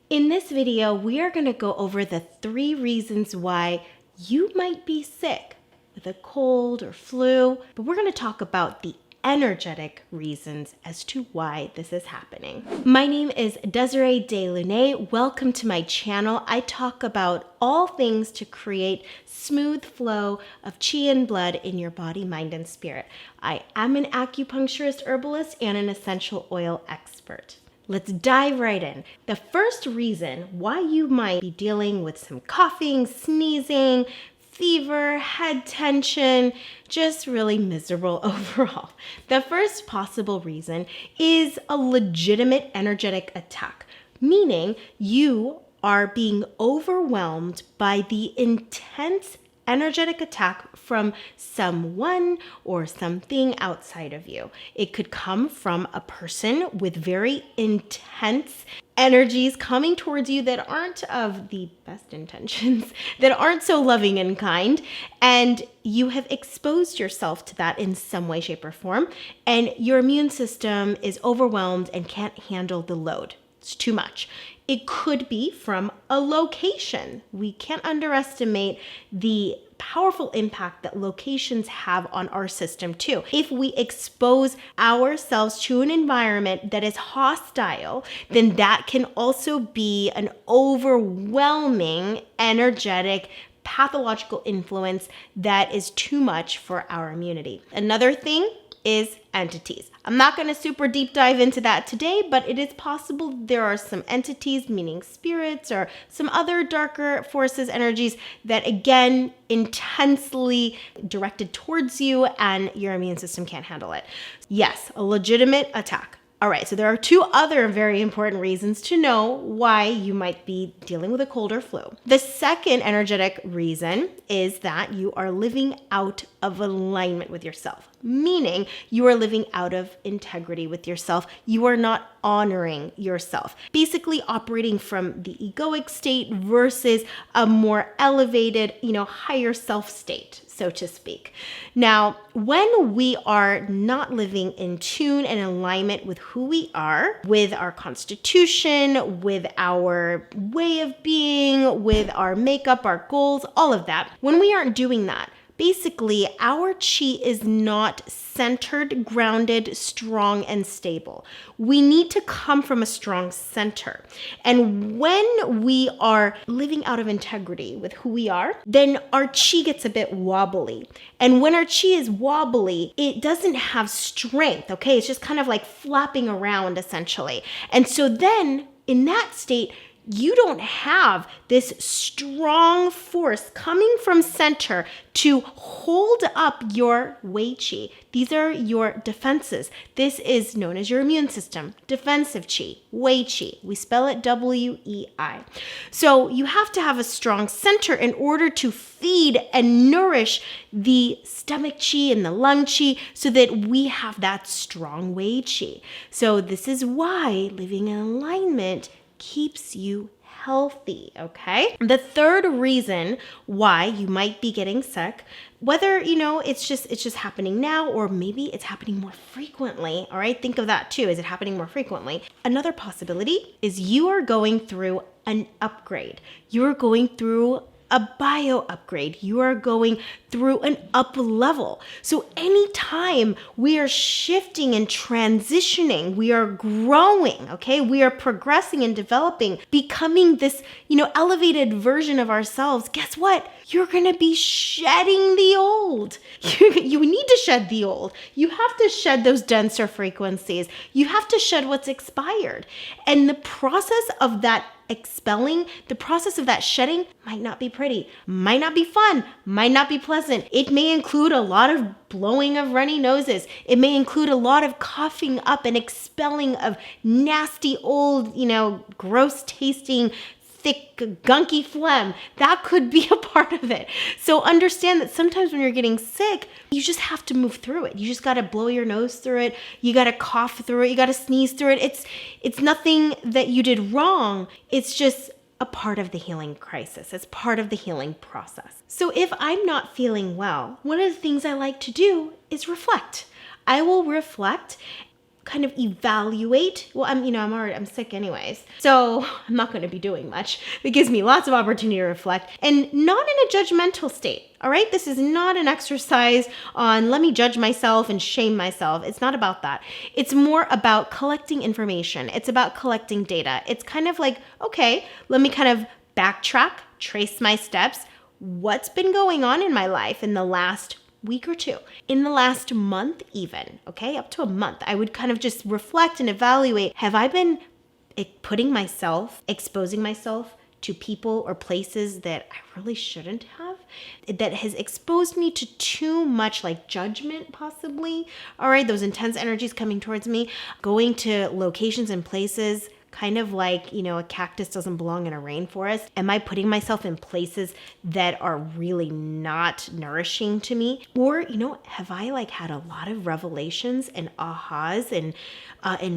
In this video, we are going to go over the 3 reasons why you might be sick with a cold or flu, but we're going to talk about the energetic reasons as to why this is happening. My name is Desiree DeLune. Welcome to my channel. I talk about all things to create smooth flow of chi and blood in your body, mind, and spirit. I am an acupuncturist, herbalist, and an essential oil expert. Let's dive right in. The first reason why you might be dealing with some coughing, sneezing, fever, head tension, just really miserable overall. The first possible reason is a legitimate energetic attack, meaning you are being overwhelmed by the intense energetic attack from someone or something outside of you. It could come from a person with very intense energies coming towards you that aren't of the best intentions, that aren't so loving and kind, and you have exposed yourself to that in some way, shape, or form, and your immune system is overwhelmed and can't handle the load. It's too much. It could be from a location. We can't underestimate the powerful impact that locations have on our system too. If we expose ourselves to an environment that is hostile, then that can also be an overwhelming, energetic, pathological influence that is too much for our immunity. Another thing is entities. I'm not going to super deep dive into that today, but it is possible there are some entities, meaning spirits or some other darker forces, energies that again, intensely directed towards you and your immune system can't handle it. Yes, a legitimate attack. All right, so there are 2 other very important reasons to know why you might be dealing with a cold or flu. The second energetic reason is that you are living out of alignment with yourself, meaning you are living out of integrity with yourself. You are not honoring yourself, basically operating from the egoic state versus a more elevated, higher self state, so to speak. Now, when we are not living in tune and alignment with who we are, with our constitution, with our way of being, with our makeup, our goals, all of that, when we aren't doing that, basically, our chi is not centered, grounded, strong, and stable. We need to come from a strong center. And when we are living out of integrity with who we are, then our chi gets a bit wobbly. And when our chi is wobbly, it doesn't have strength, okay? It's just kind of like flapping around, essentially. And so then, in that state, you don't have this strong force coming from center to hold up your Wei Qi. These are your defenses. This is known as your immune system, defensive Qi, Wei Qi. We spell it W-E-I. So you have to have a strong center in order to feed and nourish the stomach Qi and the lung Qi so that we have that strong Wei Qi. So this is why living in alignment keeps you healthy, okay? The third reason why you might be getting sick, whether, it's just happening now or maybe it's happening more frequently, all right? Think of that too. Is it happening more frequently? Another possibility is you are going through an upgrade. You're going through a bio upgrade. You are going through an up level. So anytime we are shifting and transitioning, we are growing, okay? We are progressing and developing, becoming this, elevated version of ourselves. Guess what? You're going to be shedding the old. You need to shed the old. You have to shed those denser frequencies. You have to shed what's expired. And the process of that expelling, the process of that shedding might not be pretty, might not be fun, might not be pleasant. It may include a lot of blowing of runny noses. It may include a lot of coughing up and expelling of nasty old, gross tasting, thick, gunky phlegm. That could be a part of it. So understand that sometimes when you're getting sick, you just have to move through it. You just got to blow your nose through it. You got to cough through it. You got to sneeze through it. It's nothing that you did wrong. It's just a part of the healing crisis. It's part of the healing process. So if I'm not feeling well, one of the things I like to do is reflect. I will reflect kind of evaluate. Well, I'm sick anyways, so I'm not going to be doing much. It gives me lots of opportunity to reflect, and not in a judgmental state. All right, this is not an exercise on let me judge myself and shame myself. It's not about that. It's more about collecting information. It's about collecting data. It's kind of like, okay, let me kind of backtrack, trace my steps. What's been going on in my life in the last week or two, in the last month even, okay, up to a month. I would kind of just reflect and evaluate, have I been exposing myself to people or places that I really shouldn't have, that has exposed me to too much like judgment possibly, all right, those intense energies coming towards me, going to locations and places kind of like, a cactus doesn't belong in a rainforest. Am I putting myself in places that are really not nourishing to me? Or, have I like had a lot of revelations and ahas and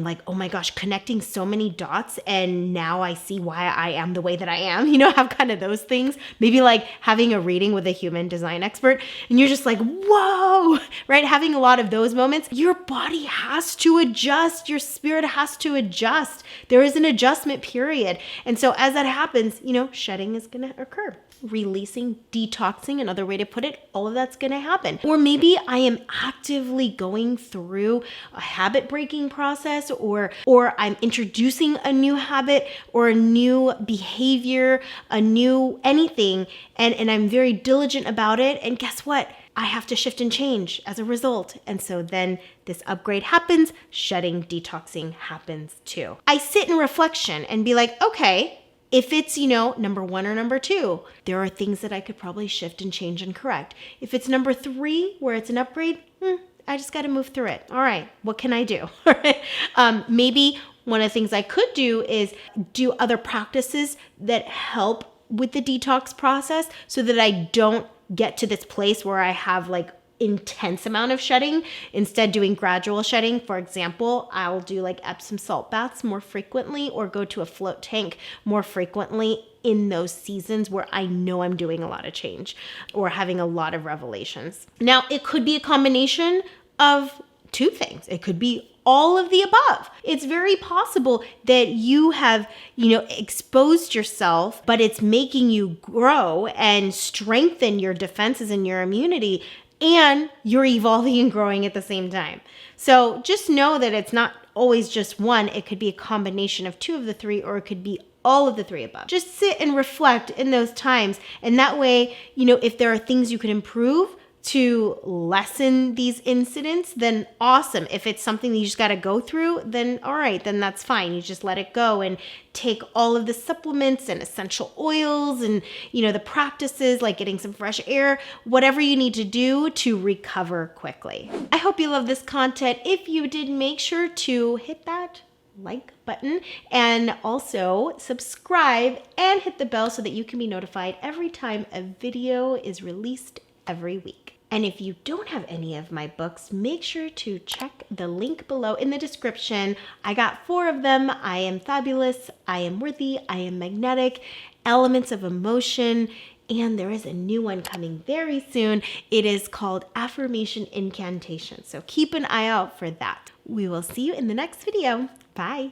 like, oh my gosh, connecting so many dots, and now I see why I am the way that I am, have kind of those things. Maybe like having a reading with a human design expert and you're just like, whoa, right? Having a lot of those moments, your body has to adjust, your spirit has to adjust. There is an adjustment period. And so as that happens, shedding is going to occur. Releasing, detoxing, another way to put it, all of that's going to happen. Or maybe I am actively going through a habit breaking process, or I'm introducing a new habit or a new behavior, a new anything, and I'm very diligent about it. And guess what? I have to shift and change as a result. And so then this upgrade happens, shedding, detoxing happens too. I sit in reflection and be like, okay, if it's, number 1 or number 2, there are things that I could probably shift and change and correct. If it's number 3, where it's an upgrade, I just got to move through it. All right, what can I do? Maybe one of the things I could do is do other practices that help with the detox process so that I don't get to this place where I have like intense amount of shedding, instead doing gradual shedding. For example, I'll do like Epsom salt baths more frequently, or go to a float tank more frequently in those seasons where I know I'm doing a lot of change or having a lot of revelations. Now, it could be a combination of 2 things. It could be all of the above. It's very possible that you have, exposed yourself, but it's making you grow and strengthen your defenses and your immunity, and you're evolving and growing at the same time. So just know that it's not always just one. It could be a combination of 2 of the 3, or it could be all of the 3 above. Just sit and reflect in those times. And that way, if there are things you could improve to lessen these incidents, then awesome. If it's something that you just got to go through, then all right, then that's fine. You just let it go and take all of the supplements and essential oils and, the practices like getting some fresh air, whatever you need to do to recover quickly. I hope you love this content. If you did, make sure to hit that like button and also subscribe and hit the bell so that you can be notified every time a video is released every week. And if you don't have any of my books, make sure to check the link below in the description. I got 4 of them. I Am Fabulous, I Am Worthy, I Am Magnetic, Elements of Emotion, and there is a new one coming very soon. It is called Affirmation Incantation. So keep an eye out for that. We will see you in the next video. Bye.